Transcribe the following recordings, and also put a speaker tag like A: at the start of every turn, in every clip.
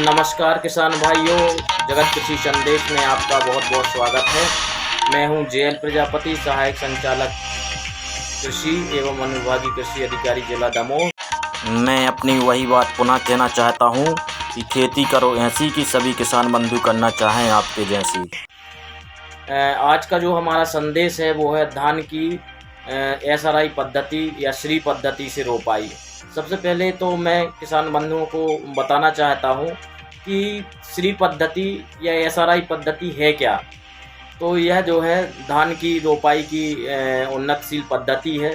A: नमस्कार किसान भाइयों, जगत कृषि संदेश में आपका बहुत बहुत स्वागत है। मैं हूं जेएल प्रजापति, सहायक संचालक कृषि एवं अनुविभागीय कृषि अधिकारी जिला दमोह।
B: मैं अपनी वही बात पुनः कहना चाहता हूं कि खेती करो ऐसी कि सभी किसान बंधु करना चाहें आपके जैसी।
A: आज का जो हमारा संदेश है वो है धान की एसआरआई पद्धति या श्री पद्धति से रोपाई। सबसे पहले तो मैं किसान बंधुओं को बताना चाहता हूँ कि श्री पद्धति या एसआरआई पद्धति है क्या। तो यह जो है धान की रोपाई की उन्नतशील पद्धति है,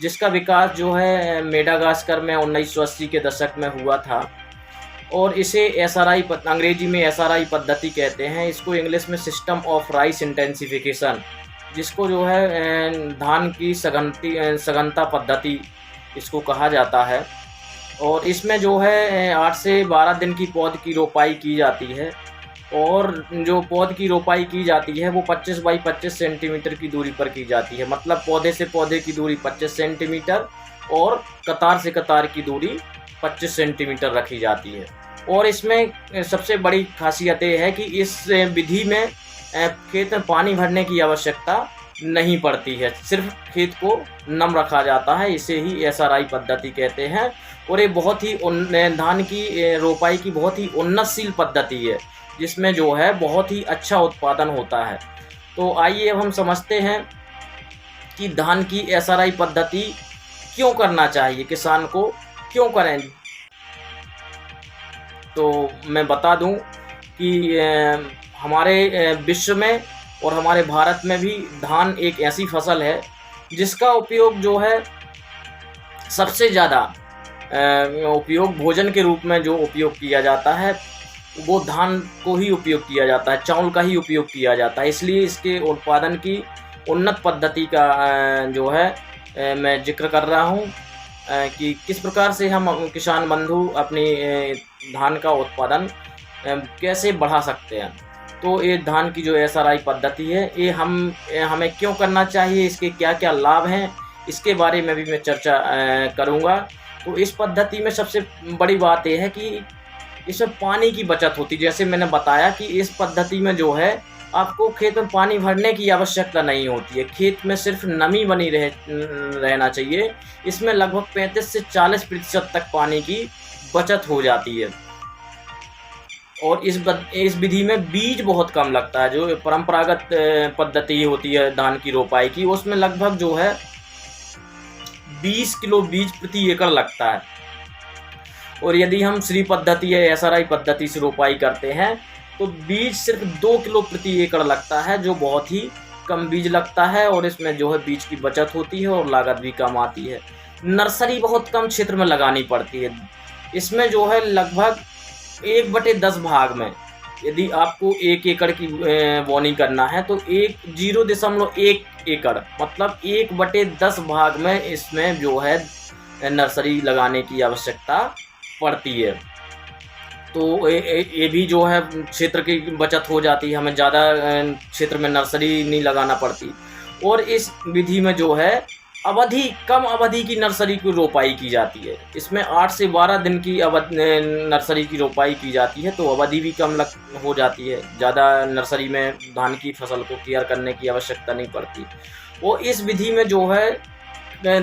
A: जिसका विकास जो है मेडागास्कर में 1980 के दशक में हुआ था और इसे एसआरआई अंग्रेजी में एसआरआई पद्धति कहते हैं। इसको इंग्लिश में सिस्टम ऑफ राइस इंटेंसिफिकेशन, जिसको जो है धान की सघनता पद्धति इसको कहा जाता है। और इसमें जो है 8 से 12 दिन की पौध की रोपाई की जाती है और जो पौध की रोपाई की जाती है वो 25 बाई 25 सेंटीमीटर की दूरी पर की जाती है। मतलब पौधे से पौधे की दूरी 25 सेंटीमीटर और कतार से कतार की दूरी 25 सेंटीमीटर रखी जाती है। और इसमें सबसे बड़ी खासियत ये है कि इस विधि में खेत में पानी भरने की आवश्यकता नहीं पड़ती है, सिर्फ खेत को नम रखा जाता है। इसे ही एसआरआई पद्धति कहते हैं और ये बहुत ही धान की रोपाई की बहुत ही उन्नतशील पद्धति है, जिसमें जो है बहुत ही अच्छा उत्पादन होता है। तो आइए अब हम समझते हैं कि धान की एसआरआई पद्धति क्यों करना चाहिए, किसान को क्यों करें। तो मैं बता दूं कि हमारे विश्व में और हमारे भारत में भी धान एक ऐसी फसल है जिसका उपयोग जो है सबसे ज़्यादा उपयोग भोजन के रूप में जो उपयोग किया जाता है वो धान को ही उपयोग किया जाता है, चावल का ही उपयोग किया जाता है। इसलिए इसके उत्पादन की उन्नत पद्धति का जो है मैं जिक्र कर रहा हूँ कि किस प्रकार से हम किसान बंधु अपनी धान का उत्पादन कैसे बढ़ा सकते हैं। तो ये धान की जो एसआरआई पद्धति है ये हमें क्यों करना चाहिए, इसके क्या क्या लाभ हैं, इसके बारे में भी मैं चर्चा करूँगा। तो इस पद्धति में सबसे बड़ी बात यह है कि इसमें पानी की बचत होती है। जैसे मैंने बताया कि इस पद्धति में जो है आपको खेत में पानी भरने की आवश्यकता नहीं होती है, खेत में सिर्फ नमी बनी रहना चाहिए। इसमें लगभग 35 से 40% तक पानी की बचत हो जाती है। और इस विधि में बीज बहुत कम लगता है। जो परंपरागत पद्धति होती है धान की रोपाई की, उसमें लगभग जो है 20 किलो बीज प्रति एकड़ लगता है। और यदि हम श्री पद्धति या एसआरआई पद्धति से रोपाई करते हैं तो बीज सिर्फ 2 किलो प्रति एकड़ लगता है, जो बहुत ही कम बीज लगता है और इसमें जो है बीज की बचत होती है और लागत भी कम आती है। नर्सरी बहुत कम क्षेत्र में लगानी पड़ती है। इसमें जो है लगभग 1/10 भाग में, यदि आपको 1 एकड़ की बोनी करना है तो 0.1 एकड़ मतलब 1/10 भाग में इसमें जो है नर्सरी लगाने की आवश्यकता पड़ती है। तो ये भी जो है क्षेत्र की बचत हो जाती है, हमें ज़्यादा क्षेत्र में नर्सरी नहीं लगाना पड़ती। और इस विधि में जो है कम अवधि की नर्सरी की रोपाई की जाती है। इसमें 8 से 12 दिन की नर्सरी की रोपाई की जाती है, तो अवधि भी कम हो जाती है। ज़्यादा नर्सरी में धान की फसल को केयर करने की आवश्यकता नहीं पड़ती। और इस विधि में जो है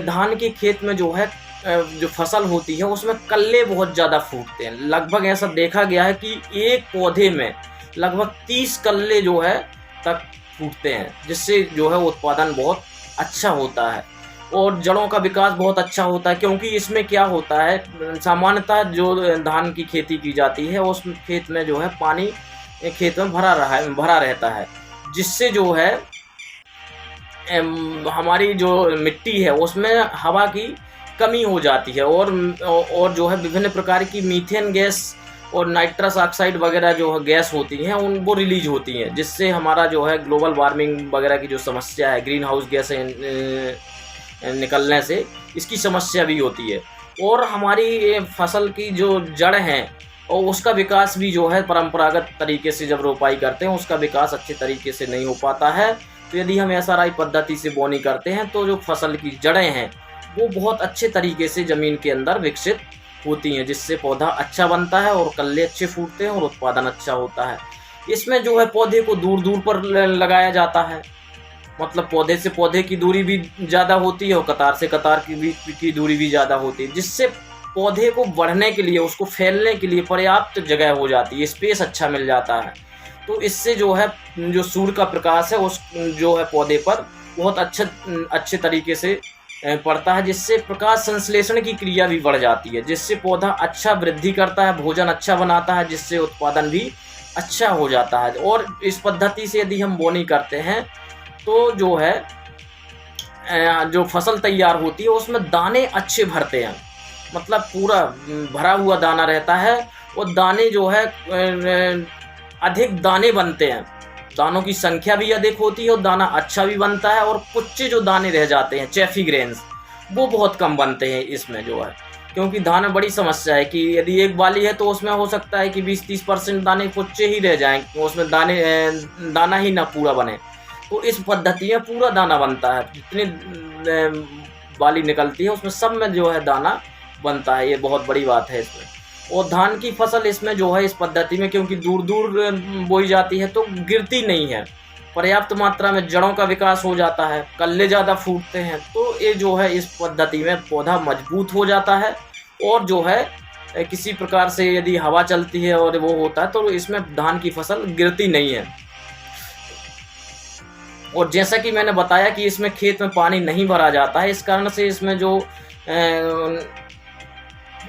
A: धान के खेत में जो है जो फसल होती है उसमें कल्ले बहुत ज़्यादा फूटते हैं। लगभग ऐसा देखा गया है कि एक पौधे में लगभग 30 कल्ले जो है तक फूटते हैं, जिससे जो है उत्पादन बहुत अच्छा होता है और जड़ों का विकास बहुत अच्छा होता है। क्योंकि इसमें क्या होता है, सामान्यतः जो धान की खेती की जाती है उस खेत में जो है पानी खेत में भरा रहता है, जिससे जो है हमारी जो मिट्टी है उसमें हवा की कमी हो जाती है और जो है विभिन्न प्रकार की मीथेन गैस और नाइट्रस ऑक्साइड वगैरह जो गैस होती हैं वो रिलीज होती हैं, जिससे हमारा जो है ग्लोबल वार्मिंग वगैरह की जो समस्या है, ग्रीन हाउस गैस निकलने से इसकी समस्या भी होती है। और हमारी फसल की जो जड़ हैं और उसका विकास भी जो है परंपरागत तरीके से जब रोपाई करते हैं उसका विकास अच्छे तरीके से नहीं हो पाता है। तो यदि हम एसआरआई पद्धति से बोनी करते हैं तो जो फसल की जड़ें हैं वो बहुत अच्छे तरीके से ज़मीन के अंदर विकसित होती हैं, जिससे पौधा अच्छा बनता है और कल्ले अच्छे फूटते हैं और उत्पादन अच्छा होता है। इसमें जो है पौधे को दूर दूर पर लगाया जाता है, मतलब पौधे से पौधे की दूरी भी ज़्यादा होती है और कतार से कतार की दूरी भी ज़्यादा होती है, जिससे पौधे को बढ़ने के लिए, उसको फैलने के लिए पर्याप्त जगह हो जाती है, स्पेस अच्छा मिल जाता है। तो इससे जो है जो सूर्य का प्रकाश है उस जो है पौधे पर बहुत अच्छे तरीके से पड़ता है, जिससे प्रकाश संश्लेषण की क्रिया भी बढ़ जाती है, जिससे पौधा अच्छा वृद्धि करता है, भोजन अच्छा बनाता है, जिससे उत्पादन भी अच्छा हो जाता है। और इस पद्धति से यदि हम बोनी करते हैं तो जो है जो फसल तैयार होती है उसमें दाने अच्छे भरते हैं, मतलब पूरा भरा हुआ दाना रहता है और दाने जो है अधिक दाने बनते हैं, दानों की संख्या भी अधिक होती है और दाना अच्छा भी बनता है। और कुच्चे जो दाने रह जाते हैं, चैफी ग्रेन्स, वो बहुत कम बनते हैं इसमें जो है, क्योंकि धान में बड़ी समस्या है कि यदि एक बाली है तो उसमें हो सकता है कि 20-30% दाने कुच्चे ही रह जाएं, उसमें दाना ही ना पूरा बने। तो इस पद्धति में पूरा दाना बनता है, जितनी बाली निकलती है उसमें सब में जो है दाना बनता है, ये बहुत बड़ी बात है इसमें। और धान की फसल इसमें जो है इस पद्धति में, क्योंकि दूर दूर बोई जाती है तो गिरती नहीं है, पर्याप्त मात्रा में जड़ों का विकास हो जाता है, कल्ले ज़्यादा फूटते हैं, तो ये जो है इस पद्धति में पौधा मजबूत हो जाता है। और जो है किसी प्रकार से यदि हवा चलती है और वो होता है तो इसमें धान की फसल गिरती नहीं है। और जैसा कि मैंने बताया कि इसमें खेत में पानी नहीं भरा जाता है, इस कारण से इसमें जो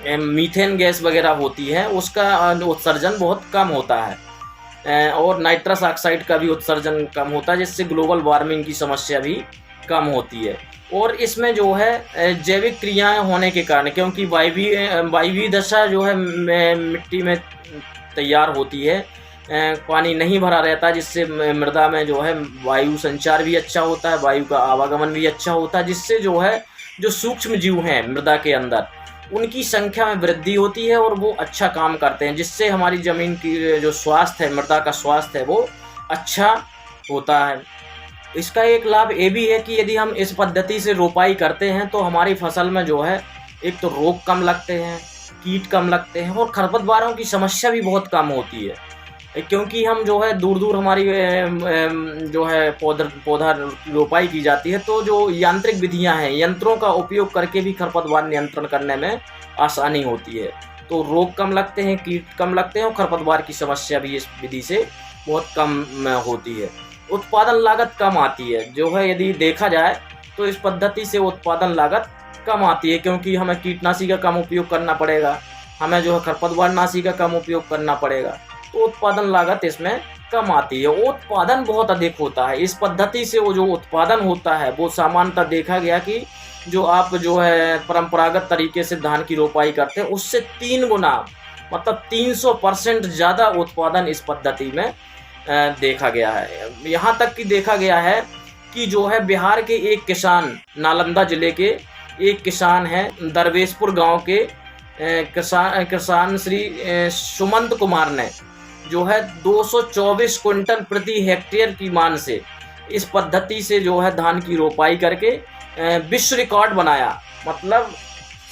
A: मीथेन गैस वगैरह होती है उसका उत्सर्जन बहुत कम होता है और नाइट्रस ऑक्साइड का भी उत्सर्जन कम होता है, जिससे ग्लोबल वार्मिंग की समस्या भी कम होती है। और इसमें जो है जैविक क्रियाएं होने के कारण, क्योंकि वायवीय दशा जो है मिट्टी में तैयार होती है, पानी नहीं भरा रहता, जिससे मृदा में जो है वायु संचार भी अच्छा होता है, वायु का आवागमन भी अच्छा होता है, जिससे जो है जो सूक्ष्म जीव हैं मृदा के अंदर उनकी संख्या में वृद्धि होती है और वो अच्छा काम करते हैं, जिससे हमारी ज़मीन की जो स्वास्थ्य है, मृदा का स्वास्थ्य है, वो अच्छा होता है। इसका एक लाभ ये भी है कि यदि हम इस पद्धति से रोपाई करते हैं तो हमारी फसल में जो है एक तो रोग कम लगते हैं, कीट कम लगते हैं और खरपतवारों की समस्या भी बहुत कम होती है, क्योंकि हम जो है दूर दूर हमारी जो है पौधा रोपाई की जाती है, तो जो यांत्रिक विधियां हैं, यंत्रों का उपयोग करके भी खरपतवार नियंत्रण करने में आसानी होती है, तो रोग कम लगते हैं, कीट कम लगते हैं और खरपतवार की समस्या भी इस विधि से बहुत कम होती है। उत्पादन लागत कम आती है, जो है यदि देखा जाए तो इस पद्धति से उत्पादन लागत कम आती है, क्योंकि हमें कीटनाशी का कम उपयोग करना पड़ेगा, हमें जो है खरपतवार नाशी का कम उपयोग करना पड़ेगा, तो उत्पादन लागत इसमें कम आती है। उत्पादन बहुत अधिक होता है इस पद्धति से, वो जो उत्पादन होता है वो सामान्यतः देखा गया कि जो आप जो है परंपरागत तरीके से धान की रोपाई करते हैं उससे 3 गुना, मतलब 300% ज़्यादा उत्पादन इस पद्धति में देखा गया है। यहाँ तक कि देखा गया है कि जो है बिहार के एक किसान, नालंदा जिले के एक किसान हैं, दरवेशपुर गांव के किसान श्री सुमंत कुमार ने जो है 224 क्विंटल प्रति हेक्टेयर की मान से इस पद्धति से जो है धान की रोपाई करके विश्व रिकॉर्ड बनाया, मतलब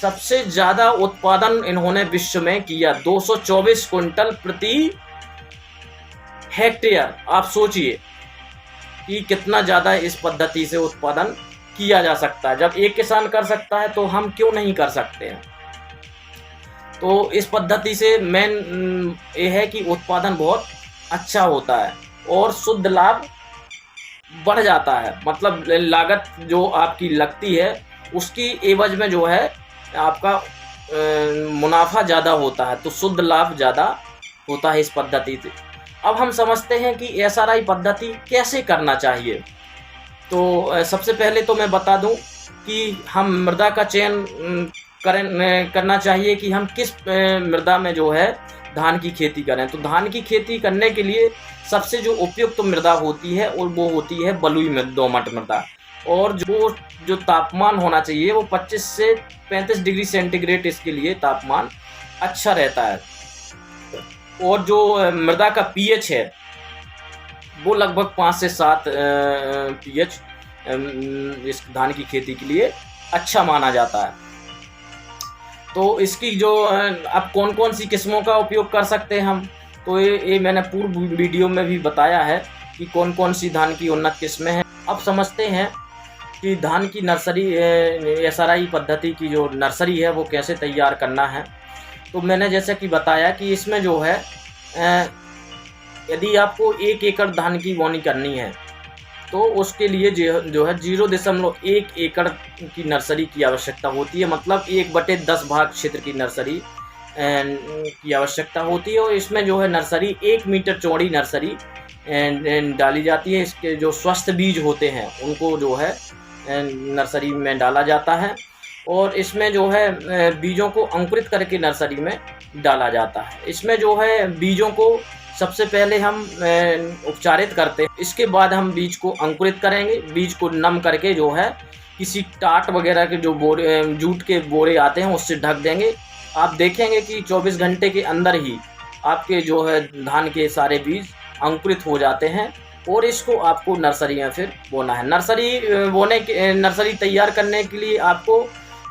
A: सबसे ज़्यादा उत्पादन इन्होंने विश्व में किया, 224 क्विंटल प्रति हेक्टेयर। आप सोचिए कि कितना ज़्यादा इस पद्धति से उत्पादन किया जा सकता है। जब एक किसान कर सकता है तो हम क्यों नहीं कर सकते हैं। तो इस पद्धति से मेन ये है कि उत्पादन बहुत अच्छा होता है और शुद्ध लाभ बढ़ जाता है, मतलब लागत जो आपकी लगती है उसकी एवज में जो है आपका मुनाफा ज़्यादा होता है, तो शुद्ध लाभ ज़्यादा होता है इस पद्धति से। अब हम समझते हैं कि एसआरआई पद्धति कैसे करना चाहिए। तो सबसे पहले तो मैं बता दूं कि हम मृदा का चयन करना चाहिए कि हम किस मृदा में जो है धान की खेती करें। तो धान की खेती करने के लिए सबसे जो उपयुक्त मृदा होती है और वो होती है बलुई दोमट मृदा, और जो तापमान होना चाहिए वो 25 से 35 डिग्री सेंटीग्रेड इसके लिए तापमान अच्छा रहता है। और जो मृदा का पीएच है वो लगभग 5 से 7 पीएच इस धान की खेती के लिए अच्छा माना जाता है। तो इसकी जो अब कौन कौन सी किस्मों का उपयोग कर सकते हैं हम, तो ये मैंने पूर्व वीडियो में भी बताया है कि कौन कौन सी धान की उन्नत किस्में हैं। अब समझते हैं कि धान की नर्सरी SRI पद्धति की जो नर्सरी है वो कैसे तैयार करना है। तो मैंने जैसा कि बताया कि इसमें जो है यदि आपको 1 एकड़ धान की बोनी करनी है तो उसके लिए जो है 0.1 एकड़ की नर्सरी की आवश्यकता होती है, मतलब 1/10 भाग क्षेत्र की नर्सरी की आवश्यकता होती है। और इसमें जो है नर्सरी 1 मीटर चौड़ी नर्सरी डाली जाती है। इसके जो स्वस्थ बीज होते हैं उनको जो है नर्सरी में डाला जाता है और इसमें जो है बीजों को अंकुरित करके नर्सरी में डाला जाता है। इसमें जो है बीजों को सबसे पहले हम उपचारित करते हैं, इसके बाद हम बीज को अंकुरित करेंगे। बीज को नम करके जो है किसी टाट वगैरह के जो बोरे जूट के बोरे आते हैं उससे ढक देंगे। आप देखेंगे कि 24 घंटे के अंदर ही आपके जो है धान के सारे बीज अंकुरित हो जाते हैं और इसको आपको नर्सरी में फिर बोना है। नर्सरी तैयार करने के लिए आपको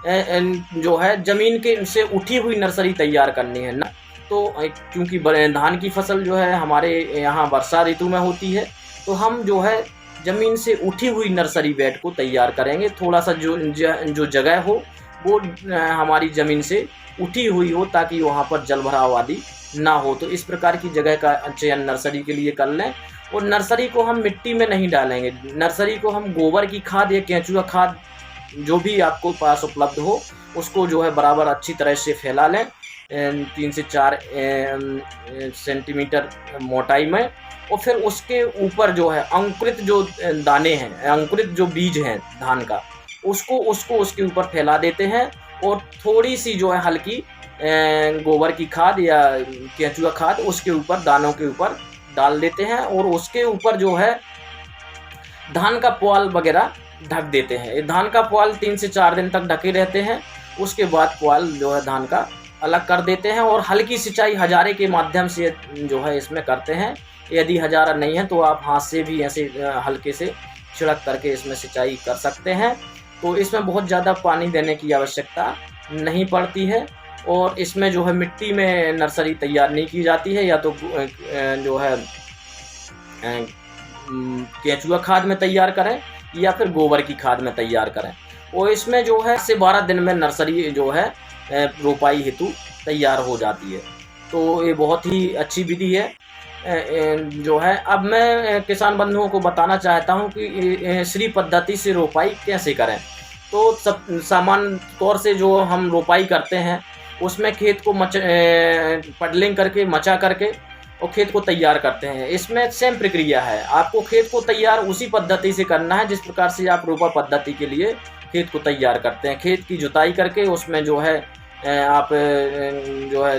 A: जो है ज़मीन के से उठी हुई नर्सरी तैयार करनी है ना। तो क्योंकि धान की फसल जो है हमारे यहाँ वर्षा ऋतु में होती है, तो हम जो है ज़मीन से उठी हुई नर्सरी बेड को तैयार करेंगे। थोड़ा सा जो जगह हो वो हमारी ज़मीन से उठी हुई हो ताकि वहाँ पर जल भराव आदि ना हो। तो इस प्रकार की जगह का चयन नर्सरी के लिए कर लें। और नर्सरी को हम मिट्टी में नहीं डालेंगे, नर्सरी को हम गोबर की खाद या केंचुआ खाद जो भी आपको पास उपलब्ध हो उसको जो है बराबर अच्छी तरह से फैला लें 3 से 4 सेंटीमीटर मोटाई में। और फिर उसके ऊपर जो है अंकुरित जो दाने हैं, अंकुरित जो बीज हैं धान का, उसको उसके ऊपर फैला देते हैं और थोड़ी सी जो है हल्की गोबर की खाद या केंचुआ खाद उसके ऊपर दानों के ऊपर डाल देते हैं और उसके ऊपर जो है धान का पुआल वगैरह ढक देते हैं। धान का पुआल 3 से 4 दिन तक ढके रहते हैं। उसके बाद पुआल जो है धान का अलग कर देते हैं और हल्की सिंचाई हजारे के माध्यम से जो है इसमें करते हैं। यदि हजारा नहीं है तो आप हाथ से भी ऐसे हल्के से छिड़क करके इसमें सिंचाई कर सकते हैं। तो इसमें बहुत ज़्यादा पानी देने की आवश्यकता नहीं पड़ती है और इसमें जो है मिट्टी में नर्सरी तैयार नहीं की जाती है, या तो जो है केंचुआ खाद में तैयार करें या फिर गोबर की खाद में तैयार करें। और इसमें जो है 12 दिन में नर्सरी जो है रोपाई हेतु तैयार हो जाती है। तो ये बहुत ही अच्छी विधि है जो है। अब मैं किसान बंधुओं को बताना चाहता हूँ कि श्री पद्धति से रोपाई कैसे करें। तो सामान्य तौर से जो हम रोपाई करते हैं उसमें खेत को पडलिंग करके मचा करके और खेत को तैयार करते हैं। इसमें सेम प्रक्रिया है, आपको खेत को तैयार उसी पद्धति से करना है जिस प्रकार से आप रोपा पद्धति के लिए खेत को तैयार करते हैं। खेत की जुताई करके उसमें जो है आप जो है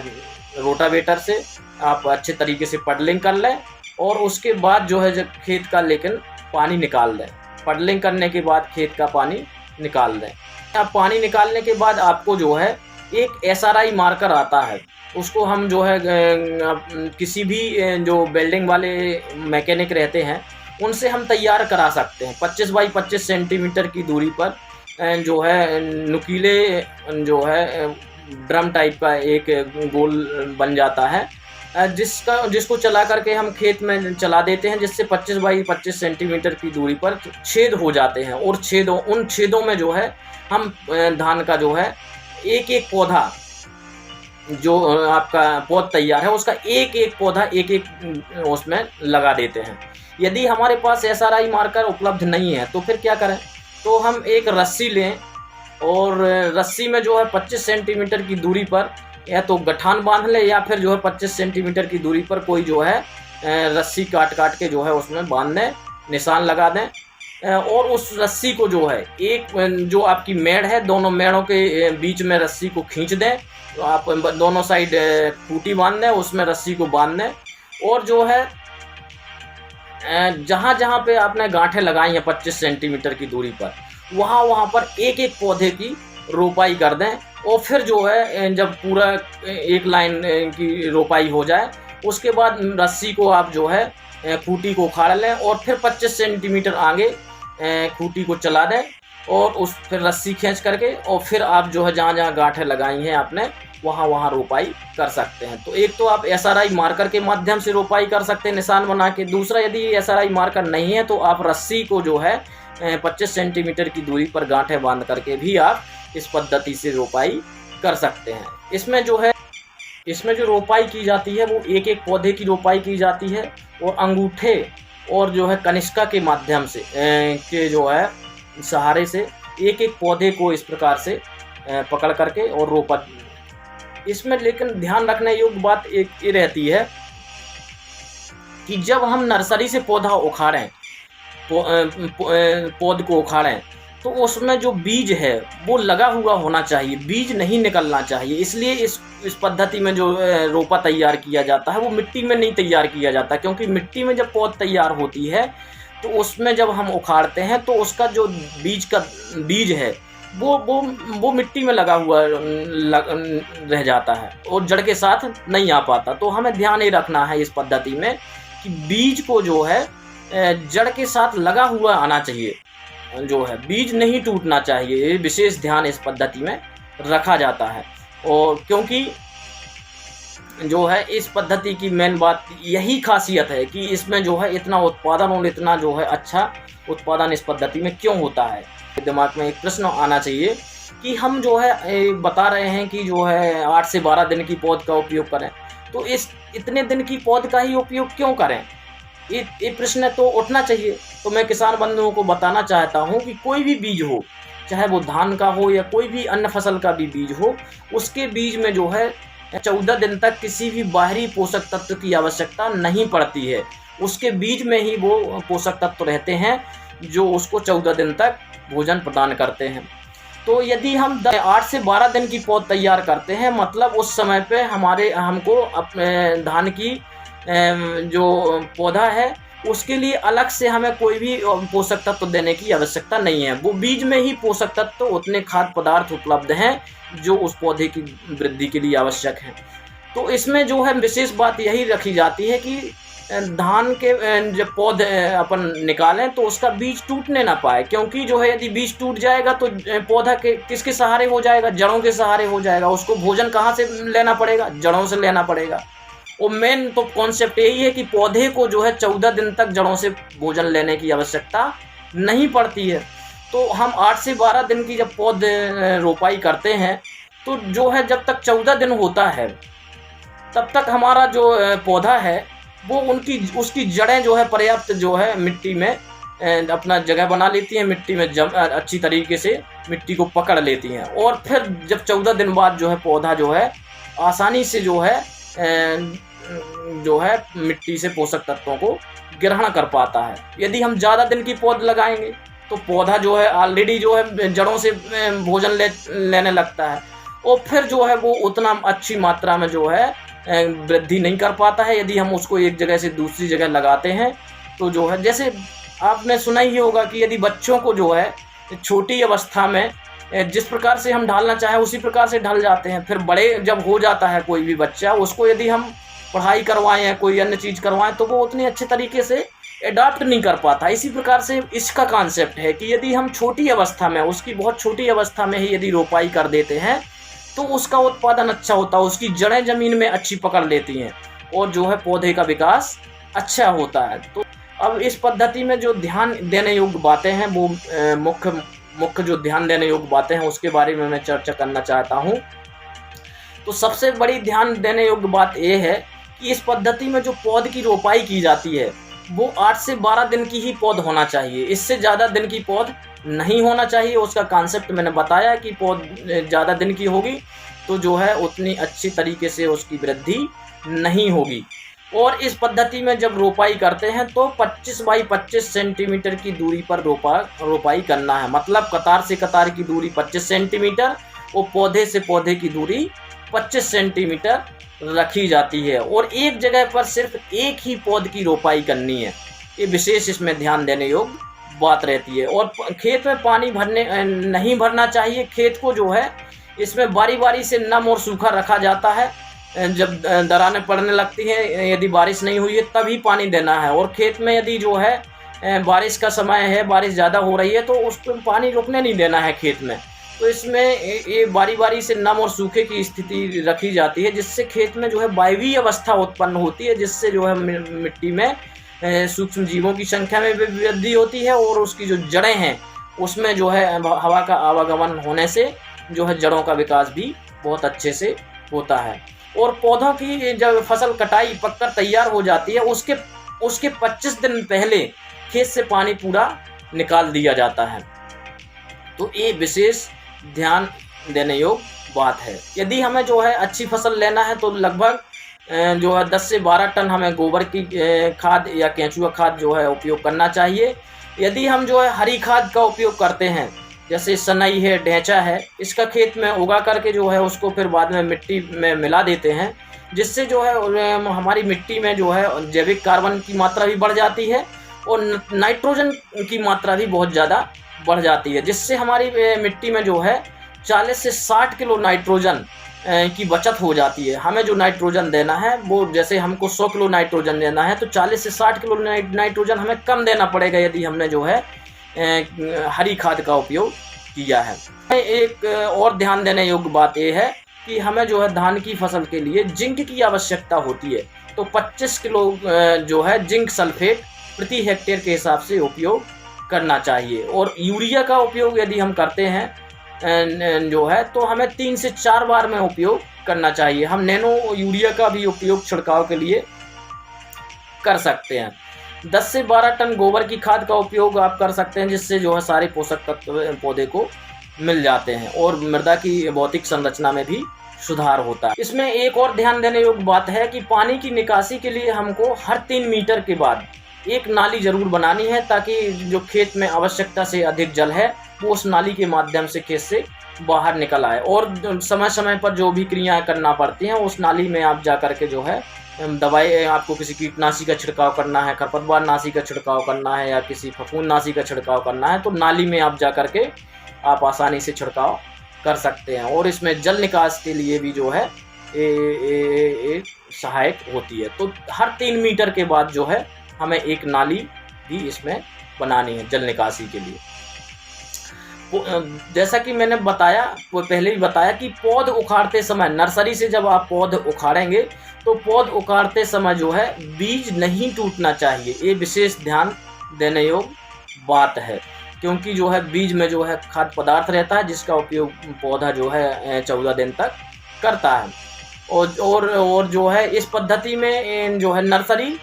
A: रोटावेटर से आप अच्छे तरीके से पडलिंग कर लें और उसके बाद जो है जब खेत का लेकिन पानी निकाल दें। पडलिंग करने के बाद खेत का पानी निकाल दें। अब पानी निकालने के बाद आपको जो है एक SRI मार्कर आता है, उसको हम जो है किसी भी जो वेल्डिंग वाले मैकेनिक रहते हैं उनसे हम तैयार करा सकते हैं। 25 बाई 25 सेंटीमीटर की दूरी पर जो है नुकीले जो है ड्रम टाइप का एक गोल बन जाता है जिसको चला करके हम खेत में चला देते हैं, जिससे 25 बाई 25 सेंटीमीटर की दूरी पर छेद हो जाते हैं। और उन छेदों में जो है हम धान का जो है एक एक पौधा जो आपका पौध तैयार है उसका एक एक पौधा एक एक उसमें लगा देते हैं। यदि हमारे पास SRI मार्कर उपलब्ध नहीं है तो फिर क्या करें, तो हम एक रस्सी लें और रस्सी में जो है 25 सेंटीमीटर की दूरी पर या तो गठान बांध ले या फिर जो है 25 सेंटीमीटर की दूरी पर कोई जो है रस्सी काट के जो है उसमें बांध दें, निशान लगा दें। और उस रस्सी को जो है एक जो आपकी मेड़ है दोनों मेड़ों के बीच में रस्सी को खींच दें। तो आप दोनों साइड खूंटी बांध दें, उसमें रस्सी को बांध दें और जो है जहाँ पे आपने गांठें लगाई हैं 25 सेंटीमीटर की दूरी पर वहाँ पर एक एक पौधे की रोपाई कर दें। और फिर जो है जब पूरा एक लाइन की रोपाई हो जाए उसके बाद रस्सी को आप जो है खूंटी को उखाड़ लें और फिर 25 सेंटीमीटर आगे खूंटी को चला दें और उस फिर रस्सी खींच करके और फिर आप जो है जहाँ गांठें लगाई हैं आपने वहाँ रोपाई कर सकते हैं। तो एक तो आप SRI मार्कर के माध्यम से रोपाई कर सकते हैं निशान बना के। दूसरा, यदि SRI मार्कर नहीं है तो आप रस्सी को जो है 25 सेंटीमीटर की दूरी पर गांठें बांध करके भी आप इस पद्धति से रोपाई कर सकते हैं। इसमें जो रोपाई की जाती है वो एक एक पौधे की रोपाई की जाती है और अंगूठे और जो है कनिष्का के माध्यम से के जो है सहारे से एक एक पौधे को इस प्रकार से पकड़ करके और रोपा। इसमें लेकिन ध्यान रखने योग्य बात एक ये रहती है कि जब हम नर्सरी से पौधा उखाड़ें पौध को उखाड़ें तो उसमें जो बीज है वो लगा हुआ होना चाहिए, बीज नहीं निकलना चाहिए। इसलिए इस पद्धति में जो रोपा तैयार किया जाता है वो मिट्टी में नहीं तैयार किया जाता, क्योंकि मिट्टी में जब पौध तैयार होती है तो उसमें जब हम उखाड़ते हैं तो उसका जो बीज है वो मिट्टी में लगा हुआ रह जाता है और जड़ के साथ नहीं आ पाता। तो हमें ध्यान ये रखना है इस पद्धति में कि बीज को जो है जड़ के साथ लगा हुआ आना चाहिए, जो है बीज नहीं टूटना चाहिए। ये विशेष ध्यान इस पद्धति में रखा जाता है। और क्योंकि जो है इस पद्धति की मेन बात यही खासियत है कि इसमें जो है इतना उत्पादन और इतना जो है अच्छा उत्पादन इस पद्धति में क्यों होता है। दिमाग में एक प्रश्न आना चाहिए कि हम जो है बता रहे हैं कि जो है 8 से 12 दिन की पौध का उपयोग करें, तो इस इतने दिन की पौध का ही उपयोग क्यों करें, ये प्रश्न तो उठना चाहिए। तो मैं किसान बंधुओं को बताना चाहता हूं कि कोई भी बीज हो, चाहे वो धान का हो या कोई भी अन्य फसल का भी बीज हो, उसके बीज में जो है 14 दिन तक किसी भी बाहरी पोषक तत्व की आवश्यकता नहीं पड़ती है। उसके बीज में ही वो पोषक तत्व रहते हैं जो उसको 14 दिन तक भोजन प्रदान करते हैं। तो यदि हम 8 से 12 दिन की पौध तैयार करते हैं, मतलब उस समय पे हमको अपने धान की जो पौधा है उसके लिए अलग से हमें कोई भी पोषक तत्व देने की आवश्यकता नहीं है। वो बीज में ही पोषक तत्व उतने खाद्य पदार्थ उपलब्ध हैं जो उस पौधे की वृद्धि के लिए आवश्यक हैं। तो इसमें जो है विशेष बात यही रखी जाती है कि धान के जब पौधे अपन निकालें तो उसका बीज टूटने ना पाए, क्योंकि जो है यदि बीज टूट जाएगा तो पौधा किसके सहारे हो जाएगा, जड़ों के सहारे हो जाएगा। उसको भोजन कहाँ से लेना पड़ेगा, जड़ों से लेना पड़ेगा। और मेन तो कॉन्सेप्ट यही है कि पौधे को जो है 14 दिन तक जड़ों से भोजन लेने की आवश्यकता नहीं पड़ती है। तो हम 8 से 12 दिन की जब पौधे रोपाई करते हैं तो जो है जब तक 14 दिन होता है तब तक हमारा जो पौधा है वो उसकी जड़ें जो है पर्याप्त जो है मिट्टी में अपना जगह बना लेती हैं, मिट्टी में अच्छी तरीके से मिट्टी को पकड़ लेती हैं। और फिर जब 14 दिन बाद जो है पौधा जो है आसानी से जो है मिट्टी से पोषक तत्वों को ग्रहण कर पाता है। यदि हम ज़्यादा दिन की पौध लगाएंगे तो पौधा जो है ऑलरेडी जो है जड़ों से भोजन लेने लगता है और फिर जो है वो उतना अच्छी मात्रा में जो है वृद्धि नहीं कर पाता है। यदि हम उसको एक जगह से दूसरी जगह लगाते हैं तो जो है, जैसे आपने सुना ही होगा कि यदि बच्चों को जो है छोटी अवस्था में जिस प्रकार से हम ढालना चाहें उसी प्रकार से ढल जाते हैं, फिर बड़े जब हो जाता है कोई भी बच्चा, उसको यदि हम पढ़ाई करवाएं या कोई अन्य चीज़ करवाएं तो वो उतनी अच्छे तरीके से एडाप्ट नहीं कर पाता। इसी प्रकार से इसका कॉन्सेप्ट है कि यदि हम छोटी अवस्था में, उसकी बहुत छोटी अवस्था में ही यदि रोपाई कर देते हैं तो उसका उत्पादन अच्छा होता है, उसकी जड़ें ज़मीन में अच्छी पकड़ लेती हैं और जो है पौधे का विकास अच्छा होता है। तो अब इस पद्धति में जो ध्यान देने योग्य बातें हैं वो मुख्य जो ध्यान देने योग्य बातें हैं उसके बारे में मैं चर्चा करना चाहता हूँ। तो सबसे बड़ी ध्यान देने योग्य बात ये है कि इस पद्धति में जो पौध की रोपाई की जाती है वो 8 से 12 दिन की ही पौध होना चाहिए, इससे ज़्यादा दिन की पौध नहीं होना चाहिए। उसका कॉन्सेप्ट मैंने बताया कि पौध ज़्यादा दिन की होगी तो जो है उतनी अच्छी तरीके से उसकी वृद्धि नहीं होगी। और इस पद्धति में जब रोपाई करते हैं तो 25 बाई 25 सेंटीमीटर की दूरी पर रोपाई करना है, मतलब कतार से कतार की दूरी 25 सेंटीमीटर और पौधे से पौधे की दूरी 25 सेंटीमीटर रखी जाती है और एक जगह पर सिर्फ एक ही पौध की रोपाई करनी है। ये विशेष इसमें ध्यान देने योग्य बात रहती है। और खेत में पानी नहीं भरना चाहिए। खेत को जो है इसमें बारी बारी से नम और सूखा रखा जाता है। जब दरारें पड़ने लगती हैं, यदि बारिश नहीं हुई है तभी पानी देना है। और खेत में यदि जो है बारिश का समय है, बारिश ज़्यादा हो रही है तो उसको पानी रुकने नहीं देना है खेत में। तो इसमें ये बारी-बारी से नम और सूखे की स्थिति रखी जाती है, जिससे खेत में जो है वायवीय अवस्था उत्पन्न होती है, जिससे जो है मिट्टी में सूक्ष्म जीवों की संख्या में भी वृद्धि होती है और उसकी जो जड़ें हैं उसमें जो है हवा का आवागमन होने से जो है जड़ों का विकास भी बहुत अच्छे से होता है। और पौधों की जब फसल कटाई पककर तैयार हो जाती है उसके 25 दिन पहले खेत से पानी पूरा निकाल दिया जाता है। तो ये विशेष ध्यान देने योग्य बात है। यदि हमें जो है अच्छी फसल लेना है तो लगभग जो है 10 से 12 टन हमें गोबर की खाद या केंचुआ खाद जो है उपयोग करना चाहिए। यदि हम जो है हरी खाद का उपयोग करते हैं, जैसे सनई है, ढेंचा है, इसका खेत में उगा करके जो है उसको फिर बाद में मिट्टी में मिला देते हैं, जिससे जो है हमारी मिट्टी में जो है जैविक कार्बन की मात्रा भी बढ़ जाती है और नाइट्रोजन की मात्रा भी बहुत ज़्यादा बढ़ जाती है, जिससे हमारी मिट्टी में जो है 40 से 60 किलो नाइट्रोजन की बचत हो जाती है। हमें जो नाइट्रोजन देना है वो जैसे हमको 100 किलो नाइट्रोजन देना है तो 40 से 60 किलो नाइट्रोजन हमें कम देना पड़ेगा यदि हमने जो है हरी खाद का उपयोग किया है। एक और ध्यान देने योग्य बात यह है कि हमें जो है धान की फसल के लिए जिंक की आवश्यकता होती है, तो 25 किलो जो है जिंक सल्फेट प्रति हेक्टेयर के हिसाब से उपयोग करना चाहिए। और यूरिया का उपयोग यदि हम करते हैं जो है तो हमें 3 से 4 बार में उपयोग करना चाहिए। हम नैनो यूरिया का भी उपयोग छिड़काव के लिए कर सकते हैं। 10 से 12 टन गोबर की खाद का उपयोग आप कर सकते हैं, जिससे जो है सारे पोषक तत्व पौधे को मिल जाते हैं और मृदा की भौतिक संरचना में भी सुधार होता है। इसमें एक और ध्यान देने योग्य बात है कि पानी की निकासी के लिए हमको हर 3 मीटर के बाद एक नाली जरूर बनानी है, ताकि जो खेत में आवश्यकता से अधिक जल है वो उस नाली के माध्यम से खेत से बाहर निकल आए। और समय समय पर जो भी क्रियाएं करना पड़ती हैं उस नाली में आप जा करके जो है दवाई, आपको किसी कीटनाशी का छिड़काव करना है, खरपतवार नाशी का छिड़काव करना है या किसी फफूंद नाशी का छिड़काव करना है, तो नाली में आप जा करके आप आसानी से छिड़काव कर सकते हैं। और इसमें जल निकास के लिए भी जो है सहायक होती है। तो हर 3 मीटर के बाद जो है हमें एक नाली भी इसमें बनानी है जल निकासी के लिए। जैसा कि मैंने बताया, वो पहले ही बताया कि पौध उखाड़ते समय, नर्सरी से जब आप पौध उखाड़ेंगे तो पौध उखाड़ते समय जो है बीज नहीं टूटना चाहिए। ये विशेष ध्यान देने योग्य बात है, क्योंकि जो है बीज में जो है खाद्य पदार्थ रहता है जिसका उपयोग पौधा जो है 14 दिन तक करता है। और जो है इस पद्धति में जो है नर्सरी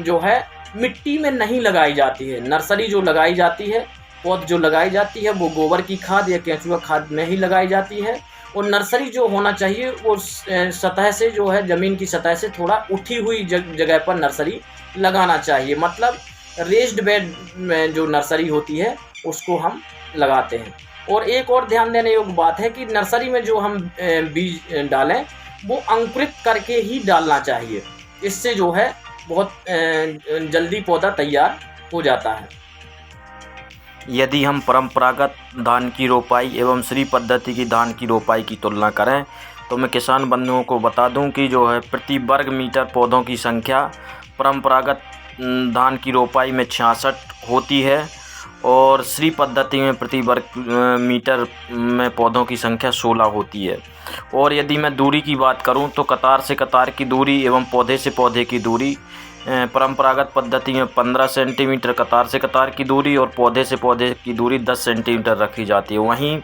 A: जो है मिट्टी में नहीं लगाई जाती है। नर्सरी जो लगाई जाती है, पौध जो लगाई जाती है वो गोबर की खाद या केंचुआ खाद में ही लगाई जाती है। और नर्सरी जो होना चाहिए वो सतह से जो है ज़मीन की सतह से थोड़ा उठी हुई जगह पर नर्सरी लगाना चाहिए। मतलब रेस्ड बेड में जो नर्सरी होती है उसको हम लगाते हैं। और एक और ध्यान देने योग्य बात है कि नर्सरी में जो हम बीज डालें वो अंकुरित करके ही डालना चाहिए। इससे जो है बहुत जल्दी पौधा तैयार हो जाता है।
B: यदि हम परंपरागत धान की रोपाई एवं श्री पद्धति की धान की रोपाई की तुलना करें तो मैं किसान बंधुओं को बता दूं कि जो है प्रति वर्ग मीटर पौधों की संख्या परंपरागत धान की रोपाई में 66 होती है और श्री पद्धति में प्रति वर्ग मीटर में पौधों की संख्या 16 होती है। और यदि मैं दूरी की बात करूं तो कतार से कतार की दूरी एवं पौधे से पौधे की दूरी परंपरागत पद्धति में 15 सेंटीमीटर कतार से कतार की दूरी और पौधे से पौधे की दूरी 10 सेंटीमीटर रखी जाती है। वहीं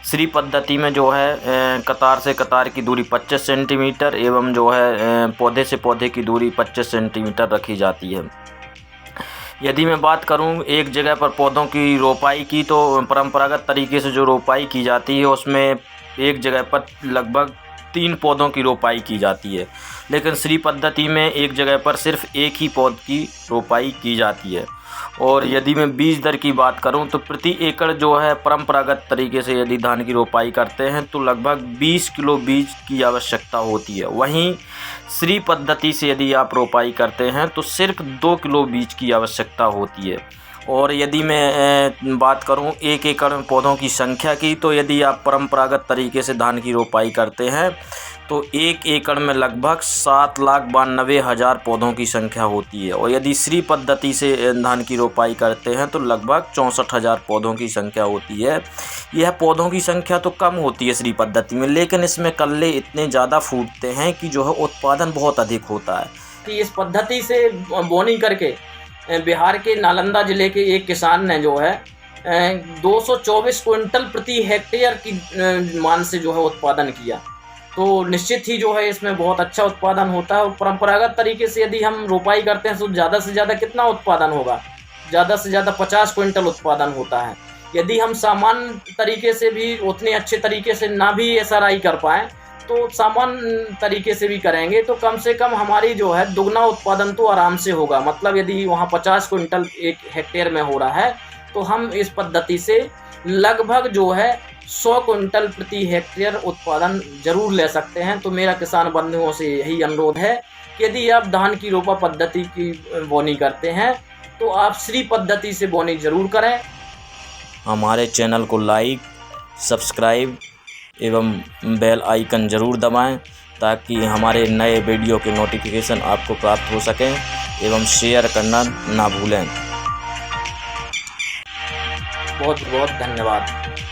B: श्री पद्धति में जो है कतार से कतार की दूरी 25 सेंटीमीटर एवं जो है पौधे से पौधे की दूरी 25 सेंटीमीटर रखी जाती है। यदि मैं बात करूं एक जगह पर पौधों की रोपाई की तो परंपरागत तरीके से जो रोपाई की जाती है उसमें एक जगह पर लगभग 3 पौधों की रोपाई की जाती है, लेकिन श्री पद्धति में एक जगह पर सिर्फ एक ही पौध की रोपाई की जाती है। और यदि मैं बीज दर की बात करूं तो प्रति एकड़ जो है परंपरागत तरीके से यदि धान की रोपाई करते हैं तो लगभग 20 किलो बीज की आवश्यकता होती है। वहीं श्री पद्धति से यदि आप रोपाई करते हैं तो सिर्फ 2 किलो बीज की आवश्यकता होती है। और यदि मैं बात करूं 1 एकड़ में पौधों की संख्या की तो यदि आप परंपरागत तरीके से धान की रोपाई करते हैं तो 1 एकड़ में लगभग 7,92,000 पौधों की संख्या होती है। और यदि श्री पद्धति से धान की रोपाई करते हैं तो लगभग 64,000 पौधों की संख्या होती है। यह पौधों की संख्या तो कम होती है श्री पद्धति में, लेकिन इसमें कल्ले इतने ज़्यादा फूटते हैं कि जो है उत्पादन बहुत अधिक होता है।
A: कि इस पद्धति से बोनी करके बिहार के नालंदा जिले के एक किसान ने जो है 224 क्विंटल प्रति हेक्टेयर की मान से जो है उत्पादन किया। तो निश्चित ही जो है इसमें बहुत अच्छा उत्पादन होता है। और परंपरागत तरीके से यदि हम रोपाई करते हैं तो ज़्यादा से ज़्यादा कितना उत्पादन होगा? ज़्यादा से ज़्यादा 50 क्विंटल उत्पादन होता है। यदि हम सामान्य तरीके से भी उतने अच्छे तरीके से ना भी SRI कर पाएँ तो सामान्य तरीके से भी करेंगे तो कम से कम हमारी जो है दुगना उत्पादन तो आराम से होगा। मतलब यदि वहाँ 50 क्विंटल 1 हेक्टेयर में हो रहा है तो हम इस पद्धति से लगभग जो है 100 क्विंटल प्रति हेक्टेयर उत्पादन जरूर ले सकते हैं। तो मेरा किसान बंधुओं से यही अनुरोध है कि यदि आप धान की रोपा पद्धति की बोनी करते हैं तो आप श्री पद्धति से बोनी जरूर करें।
B: हमारे चैनल को लाइक, सब्सक्राइब एवं बेल आइकन ज़रूर दबाएं ताकि हमारे नए वीडियो के नोटिफिकेशन आपको प्राप्त हो सकें एवं शेयर करना ना भूलें।
A: बहुत बहुत धन्यवाद।